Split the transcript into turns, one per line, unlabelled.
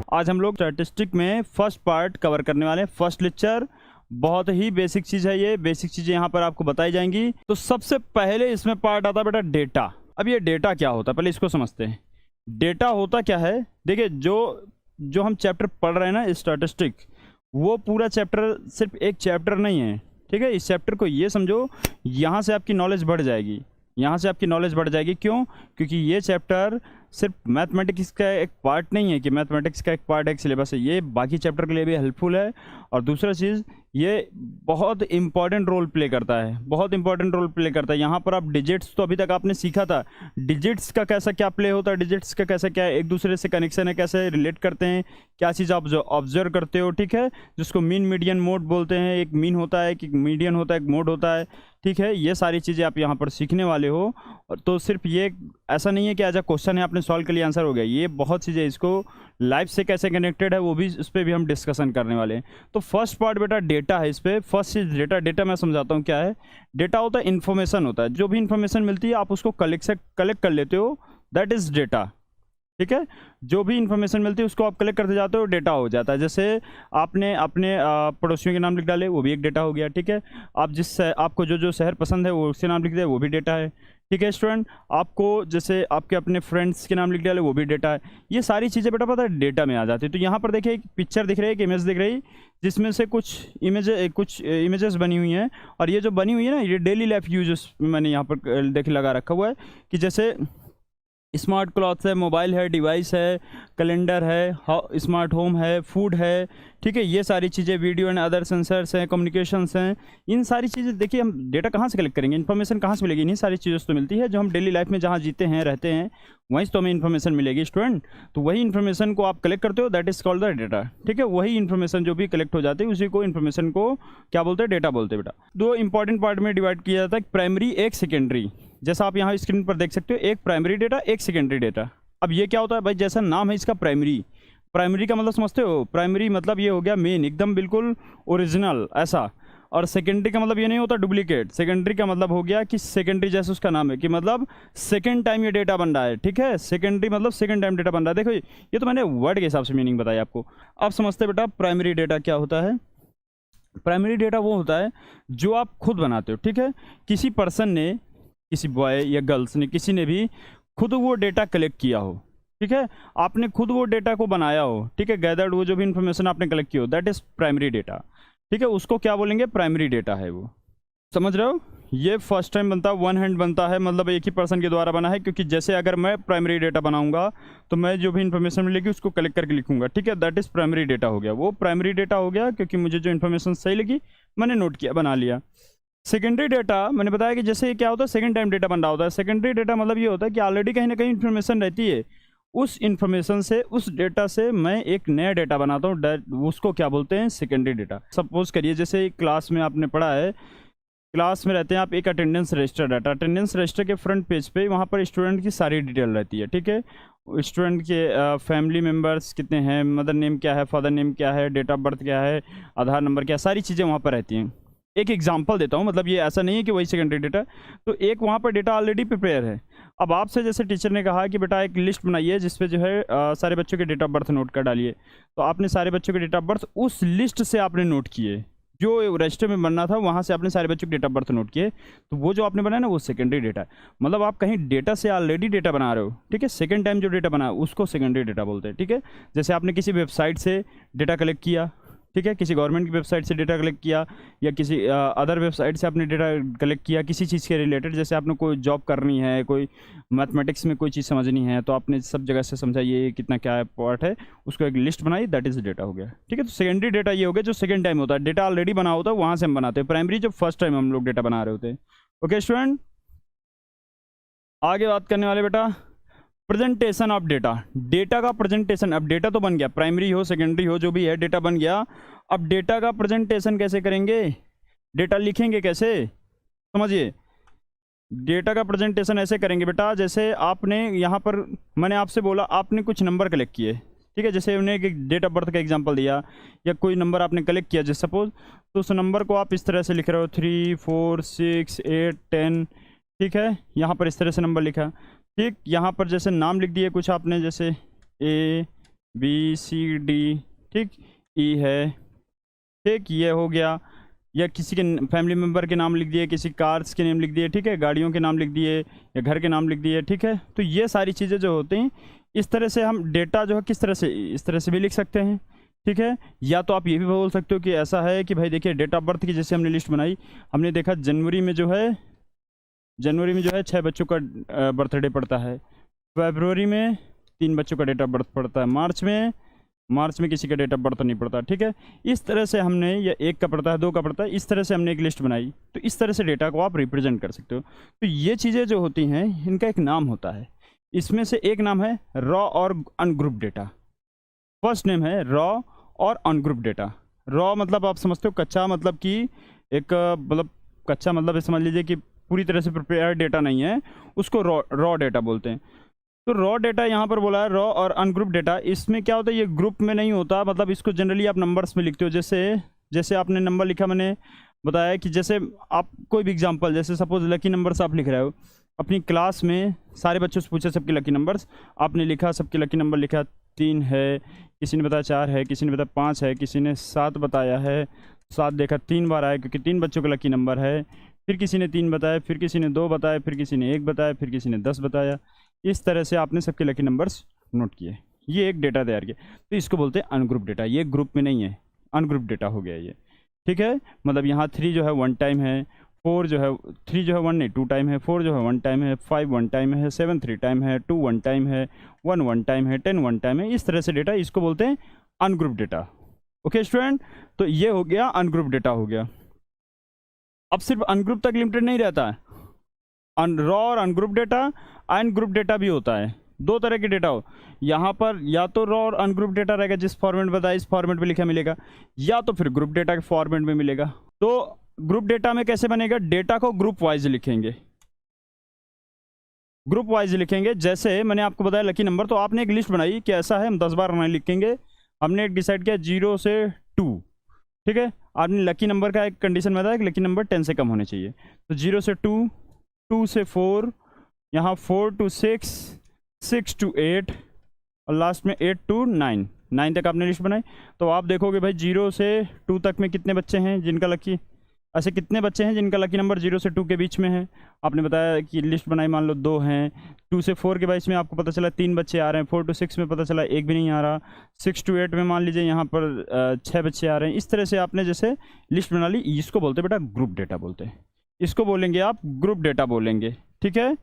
आज हम लोग स्टैटिस्टिक में फर्स्ट पार्ट कवर करने वाले हैं, फर्स्ट लेक्चर। बहुत ही बेसिक चीज़ है, ये बेसिक चीज़ें यहाँ पर आपको बताई जाएंगी। तो सबसे पहले इसमें पार्ट आता है बेटा डेटा। अब ये डेटा क्या होता है पहले इसको समझते हैं। डेटा होता क्या है, देखिए जो हम चैप्टर पढ़ रहे हैं ना स्टैटिस्टिक, वो पूरा चैप्टर सिर्फ एक चैप्टर नहीं है, ठीक है। इस चैप्टर को ये समझो, यहाँ से आपकी नॉलेज बढ़ जाएगी, यहाँ से आपकी नॉलेज बढ़ जाएगी। क्यों? क्योंकि ये चैप्टर सिर्फ मैथमेटिक्स का एक पार्ट नहीं है कि मैथमेटिक्स का एक पार्ट एक सिलेबस है, ये बाकी चैप्टर के लिए भी हेल्पफुल है। और दूसरा चीज़, ये बहुत इंपॉर्टेंट रोल प्ले करता है, बहुत इंपॉर्टेंट रोल प्ले करता है। यहाँ पर आप डिजिट्स तो अभी तक आपने सीखा था, डिजिट्स का कैसा क्या प्ले होता है, डिजिट्स का कैसा क्या एक दूसरे से कनेक्शन है, कैसे रिलेट करते हैं, क्या चीज़ आप जो ऑब्जर्व करते हो, ठीक है। जिसको मीन मीडियन मोड बोलते हैं, एक मीन होता है, एक मीडियन होता है, एक मोड होता है, ठीक है। ये सारी चीज़ें आप यहाँ पर सीखने वाले हो। तो सिर्फ ये ऐसा नहीं है कि एज अ क्वेश्चन है आपने सॉल्व के लिए आंसर हो गया, ये बहुत चीज़ें इसको लाइफ से कैसे कनेक्टेड है वो भी इस पर भी हम डिस्कशन करने वाले हैं। तो फर्स्ट पार्ट बेटा डेटा है, इस पर फर्स्ट चीज़ डेटा। डेटा मैं समझाता हूँ क्या है। डेटा होता है इन्फॉर्मेशन होता है, जो भी इन्फॉर्मेशन मिलती है आप उसको कलेक्ट कर लेते हो, दैट इज़ डेटा, ठीक है। जो भी इन्फॉर्मेशन मिलती है उसको आप कलेक्ट करते जाते हो, डेटा हो जाता है। जैसे आपने अपने पड़ोसियों के नाम लिख डाले, वो भी एक डेटा हो गया, ठीक है। आप आपको जो शहर पसंद है वो उसके नाम लिख दे, वो भी डेटा है, ठीक है स्टूडेंट। आपको जैसे आपके अपने फ्रेंड्स के नाम लिख डाले, वो भी डेटा है। ये सारी चीज़ें बेटा पता है डेटा में आ जाती है। तो यहाँ पर देखिए एक पिक्चर दिख रही है, एक इमेज दिख रही, जिसमें से कुछ इमेजेस बनी हुई हैं। और ये जो बनी हुई है ना, ये डेली लाइफ यूजेस मैंने यहाँ पर देख लगा रखा हुआ है कि जैसे स्मार्ट क्लॉथ्स है, मोबाइल है, डिवाइस है, कैलेंडर है, स्मार्ट होम है, फूड है, ठीक है। ये सारी चीज़ें, वीडियो एंड अदर सेंसर्स हैं, कम्युनिकेशंस हैं, इन सारी चीज़ें। देखिए हम डेटा कहाँ से कलेक्ट करेंगे, इन्फॉर्मेशन कहाँ से मिलेगी, इन्हीं सारी चीज़ों से तो मिलती है। जो हम डेली लाइफ में जहाँ जीते हैं, रहते हैं, वहीं से तो हमें इन्फॉर्मेशन मिलेगी स्टूडेंट। तो वही इन्फॉर्मेशन को आप कलेक्ट करते हो, that is called the data, ठीक है। वही इन्फॉर्मेशन जो भी कलेक्ट हो जाती है उसी को इन्फॉर्मेशन को क्या बोलते हैं, डेटा बोलते हैं बेटा। दो इंपॉर्टेंट पार्ट में डिवाइड किया जाता है, प्राइमरी एक सेकेंडरी। जैसा आप यहाँ स्क्रीन पर देख सकते हो, एक प्राइमरी डेटा, एक सेकेंडरी डेटा। अब ये क्या होता है भाई, जैसा नाम है इसका प्राइमरी, प्राइमरी का मतलब समझते हो, प्राइमरी मतलब ये हो गया मेन, एकदम बिल्कुल ओरिजिनल ऐसा। और सेकेंडरी का मतलब ये नहीं होता डुप्लीकेट, सेकेंडरी का मतलब हो गया कि सेकेंडरी जैसे उसका नाम है कि मतलब सेकेंड टाइम ये डेटा बन रहा है, ठीक है। सेकेंडरी मतलब सेकेंड टाइम डेटा बन रहा है। देखो ये तो मैंने वर्ड के हिसाब से मीनिंग बताया आपको। अब समझते बेटा प्राइमरी डेटा क्या होता है। प्राइमरी डेटा वो होता है जो आप खुद बनाते हो, ठीक है। किसी पर्सन ने, किसी बॉय या गर्ल्स ने, किसी ने भी खुद वो डेटा कलेक्ट किया हो, ठीक है। आपने खुद वो डेटा को बनाया हो, ठीक है, गैदर्ड, वो जो भी इन्फॉर्मेशन आपने कलेक्ट की हो, दैट इज प्राइमरी डेटा, ठीक है। उसको क्या बोलेंगे, प्राइमरी डेटा है वो, समझ रहे हो। ये फर्स्ट टाइम बनता है, वन हैंड बनता है, मतलब एक ही पर्सन के द्वारा बना है। क्योंकि जैसे अगर मैं प्राइमरी डेटा बनाऊंगा तो मैं जो भी इन्फॉर्मेशन मिलेगी उसको कलेक्ट करके लिखूंगा, ठीक है, दैट इज प्राइमरी डेटा हो गया, वो प्राइमरी डेटा हो गया। क्योंकि मुझे जो इन्फॉर्मेशन सही लगी मैंने नोट किया, बना लिया। सेकेंडरी डेटा मैंने बताया कि जैसे क्या होता है, सेकंड टाइम डेटा बन रहा होता है। सेकेंडरी डेटा मतलब ये होता है कि ऑलरेडी कहीं ना कहीं इन्फॉर्मेशन रहती है, उस इन्फॉर्मेशन से, उस डेटा से मैं एक नया डेटा बनाता हूँ, उसको क्या बोलते हैं, सेकेंडरी डेटा। सपोज करिए जैसे क्लास में आपने पढ़ा है, क्लास में रहते हैं आप, एक attendance register data, attendance register के फ्रंट पेज पे वहाँ पर स्टूडेंट की सारी डिटेल रहती है, ठीक है। स्टूडेंट के फैमिली मेम्बर्स कितने हैं, मदर नेम क्या है, फादर नेम क्या है, डेट ऑफ बर्थ क्या है, आधार नंबर क्या है, सारी चीज़ें वहाँ पर रहती हैं। एक एग्जांपल देता हूँ, मतलब ये ऐसा नहीं है कि वही सेकेंडरी डेटा। तो एक वहाँ पर डेटा ऑलरेडी प्रिपेयर है। अब आपसे जैसे टीचर ने कहा कि बेटा एक लिस्ट बनाइए जिसपे जो है सारे बच्चों के डेट ऑफ बर्थ नोट कर डालिए। तो आपने सारे बच्चों के डेट ऑफ बर्थ उस लिस्ट से आपने नोट किए, जो रजिस्टर में बनना था वहाँ से आपने सारे बच्चों के डेट ऑफ बर्थ नोट किए। तो वो जो आपने बनाया ना, वो सेकेंडरी डेटा है। मतलब आप कहीं डेटा से ऑलरेडी डेटा बना रहे हो, ठीक है। सेकेंड टाइम जो डेटा बना उसको सेकेंडरी डेटा बोलते हैं, ठीक है। जैसे आपने किसी वेबसाइट से डेटा कलेक्ट किया, ठीक है, किसी गवर्नमेंट की वेबसाइट से डेटा कलेक्ट किया, या किसी अदर वेबसाइट से आपने डेटा कलेक्ट किया किसी चीज़ के रिलेटेड। जैसे आपने कोई जॉब करनी है, कोई मैथमेटिक्स में कोई चीज़ समझनी है, तो आपने सब जगह से समझा ये कितना क्या पार्ट है, उसको एक लिस्ट बनाई, दैट इज डेटा हो गया, ठीक है। तो सेकेंडरी डेटा ये हो गया जो सेकेंड टाइम होता है, डेटा ऑलरेडी बना होता है वहाँ से हम बनाते हैं। प्राइमरी जो फर्स्ट टाइम हम लोग डेटा बना रहे होते हैं। ओके स्टूडेंट, आगे बात करने वाले बेटा प्रेजेंटेशन ऑफ डेटा। डेटा का प्रेजेंटेशन, अब डेटा तो बन गया, प्राइमरी हो सेकेंडरी हो जो भी है, डेटा बन गया। अब डेटा का प्रेजेंटेशन कैसे करेंगे, डेटा लिखेंगे कैसे, समझिए। डेटा का प्रेजेंटेशन ऐसे करेंगे बेटा, जैसे आपने यहाँ पर मैंने आपसे बोला आपने कुछ नंबर कलेक्ट किए, ठीक है। जैसे उन्हें एक डेट ऑफ बर्थ का एग्जांपल दिया, या कोई नंबर आपने कलेक्ट किया जैसे सपोज, तो उस नंबर को आप इस तरह से लिख रहे हो 3 4 6 8 10, ठीक है। यहाँ पर इस तरह से नंबर लिखा, ठीक। यहाँ पर जैसे नाम लिख दिए कुछ आपने, जैसे A BCD, ठीक, E है, ठीक, ये हो गया। या किसी के फैमिली मेम्बर के नाम लिख दिए, किसी कार्स के नाम लिख दिए, ठीक है, गाड़ियों के नाम लिख दिए या घर के नाम लिख दिए, ठीक है। तो ये सारी चीज़ें जो होती हैं, इस तरह से हम डेटा जो है किस तरह से, इस तरह से भी लिख सकते हैं, ठीक है। या तो आप ये भी बोल सकते हो कि ऐसा है कि भाई देखिए डेट ऑफ बर्थ की जैसे हमने लिस्ट बनाई, हमने देखा जनवरी में जो है 6 बच्चों का बर्थडे पड़ता है, फरवरी में 3 बच्चों का डेट ऑफ बर्थ पड़ता है, मार्च में किसी का डेट ऑफ बर्थ नहीं पड़ता, ठीक है। इस तरह से हमने, या 1 का पड़ता है, 2 का पड़ता है, इस तरह से हमने एक लिस्ट बनाई। तो इस तरह से डेटा को आप रिप्रेजेंट कर सकते हो। तो ये चीज़ें जो होती हैं इनका एक नाम होता है। इसमें से एक नाम है रॉ और अनग्रुप डेटा। फर्स्ट नेम है रॉ और अनग्रुप डेटा। रॉ मतलब आप समझते हो कच्चा, मतलब कि एक मतलब कच्चा मतलब समझ लीजिए कि पूरी तरह से प्रिपेयर डेटा नहीं है, उसको रॉ डेटा बोलते हैं। तो रॉ डेटा यहाँ पर बोला है रॉ और अनग्रुप डेटा। इसमें क्या होता है, ये ग्रुप में नहीं होता, मतलब इसको जनरली आप नंबर्स में लिखते हो। जैसे आपने नंबर लिखा, मैंने बताया कि जैसे आप कोई भी एग्जांपल, जैसे सपोज लकी नंबर्स आप लिख रहे हो, अपनी क्लास में सारे बच्चों से पूछा सबके लकी नंबर्स, आपने लिखा, सबके लकी नंबर लिखा, 3 है, किसी ने बताया 4 है, किसी ने बताया 5 है, किसी ने 7 बताया है, 7 देखा 3 बार आया क्योंकि 3 बच्चों का लकी नंबर है। फिर किसी ने 3 बताया, फिर किसी ने 2 बताया, फिर किसी ने 1 बताया, फिर किसी ने 10 बताया। इस तरह से आपने सबके लकी नंबर्स नोट किए, ये एक डेटा तैयार किया। तो इसको बोलते हैं अनग्रुप डेटा। ये ग्रुप में नहीं है, अनग्रुप डेटा हो गया ये, ठीक है। मतलब यहाँ 3 जो है 1 टाइम है, 4 जो है 3 जो है 1 नहीं 2 टाइम है, 4 जो है 1 टाइम है, 5 1 टाइम है, 7 3 टाइम है, 2 1 टाइम है, 1 1 टाइम है, 10 1 टाइम है। इस तरह से डेटा, इसको बोलते हैं अनग्रुप डेटा। ओके स्टूडेंट, तो ये हो गया अनग्रुप डेटा हो गया। अब सिर्फ अनग्रुप तक लिमिटेड नहीं रहता है, रॉ और अनग्रुप डेटा, अनग्रुप डेटा भी होता है। 2 तरह के डेटा हो, यहाँ पर या तो रॉ और अनग्रुप डेटा रहेगा, जिस फॉर्मेट बताया इस फॉर्मेट में लिखा मिलेगा, या तो फिर ग्रुप डेटा के फॉर्मेट में मिलेगा। तो ग्रुप डेटा में कैसे बनेगा, डेटा को ग्रुप वाइज लिखेंगे, ग्रुप वाइज लिखेंगे। जैसे मैंने आपको बताया लकी नंबर, तो आपने एक लिस्ट बनाई कि ऐसा है, हम 10 बार नहीं लिखेंगे, हमने एक डिसाइड किया 0 से 2, ठीक है। आपने लकी नंबर का एक कंडीशन बताया कि लकी नंबर 10 से कम होने चाहिए, तो 0 से 2, 2 से 4, यहाँ 4 to 6, 6 to 8 और लास्ट में 8 to 9, 9 तक आपने लिस्ट बनाई। तो आप देखोगे भाई 0 से 2 तक में कितने बच्चे हैं जिनका लकी, ऐसे कितने बच्चे हैं जिनका लकी नंबर 0 से 2 के बीच में है। आपने बताया कि लिस्ट बनाई, मान लो 2 हैं। 2 से 4 के बीच में आपको पता चला 3 बच्चे आ रहे हैं। 4 to 6 में पता चला 1 भी नहीं आ रहा। 6 to 8 में मान लीजिए यहाँ पर 6 बच्चे आ रहे हैं। इस तरह से आपने जैसे लिस्ट बना ली, इसको बोलते हैं बेटा ग्रुप डेटा बोलते हैं, इसको बोलेंगे आप ग्रुप डेटा बोलेंगे, ठीक है।